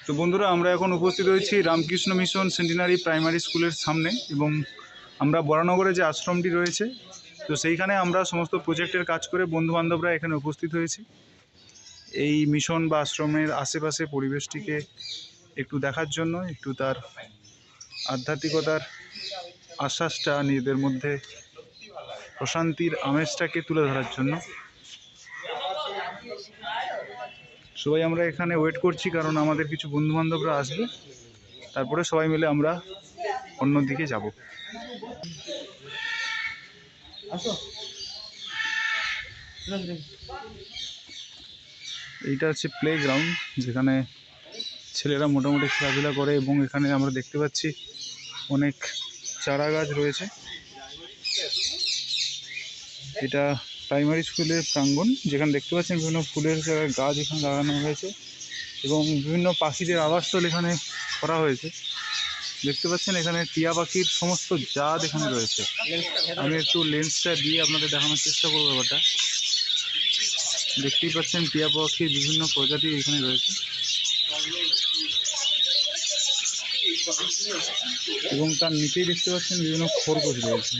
তো বন্ধুরা, আমরা এখন উপস্থিত হয়েছি রামকৃষ্ণ মিশন সেন্টিনারি প্রাইমারি স্কুলের সামনে এবং আমরা বরানগরে যে আশ্রমটি রয়েছে তো সেইখানে আমরা সমস্ত প্রজেক্টের কাজ করে বন্ধুবান্ধবরা এখানে উপস্থিত হয়েছি এই মিশন বা আশ্রমের আশেপাশে পরিবেশটিকে একটু দেখার জন্য, একটু তার আধ্যাত্মিকতার আশ্বাসটা নিজেদের মধ্যে প্রশান্তির আমেজটাকে তুলে ধরার জন্য। সবাই আমরা এখানে ওয়েট করছি কারণ আমাদের কিছু বন্ধুবান্ধবরা আসবে, তারপরে সবাই মিলে আমরা অন্যদিকে যাব। এইটা হচ্ছে প্লে গ্রাউন্ড, যেখানে ছেলেরা মোটামুটি খেলাধুলা করে এবং এখানে আমরা দেখতে পাচ্ছি অনেক চারা গাছ রয়েছে। এটা প্রাইমারি স্কুলের প্রাঙ্গণ, যেখানে দেখতে পাচ্ছেন বিভিন্ন ফুলের গাছ এখানে লাগানো হয়েছে এবং বিভিন্ন পাখিদের আবাসস্থল এখানে করা হয়েছে। দেখতে পাচ্ছেন এখানে টিয়া পাখির সমস্ত জাত এখানে রয়েছে। আমি একটু লেন্সটা দিয়ে আপনাদের দেখানোর চেষ্টা করবো ব্যাপারটা। দেখতেই পাচ্ছেন টিয়া পাখির বিভিন্ন প্রজাতি এখানে রয়েছে এবং তার নিচেই দেখতে পাচ্ছেন বিভিন্ন খরগোশ রয়েছে।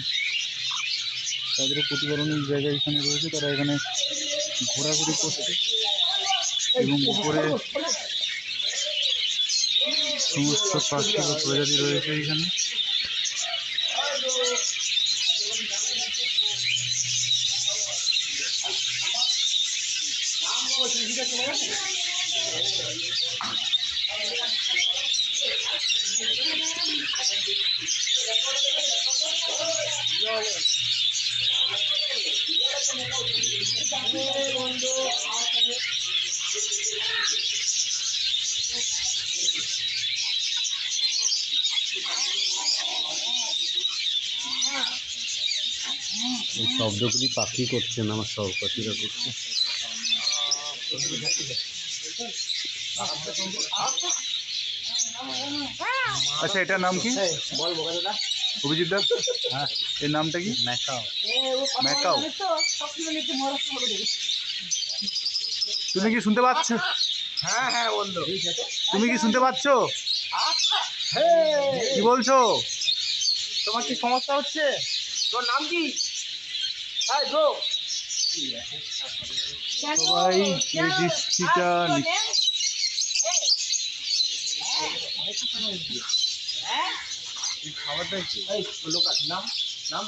তাদেরও প্রতিপালনের জায়গা এখানে রয়েছে, তারা এখানে ঘোরাঘুরি করছে এবং উপরে সমস্ত পাখি বা প্রজাতি রয়েছে এখানে। এই শব্দগুলি পাখি করছে না, আমার সহপাঠীরা করছে। আচ্ছা, এটার নাম কি অভিজিৎ দা? হ্যাঁ, এর নামটা কি? ম্যাকাও। ম্যাকাও। তুমি কি শুনতে পাচ্ছ? হ্যাঁ হ্যাঁ বন্ধু, তুমি কি শুনতে পাচ্ছ? কি বলছো? তোমার কি সমস্যা হচ্ছে? তোর নাম কি? হ্যাঁ গো, সবাই এই দৃষ্টিটা খাবারটা কি? নাম নাম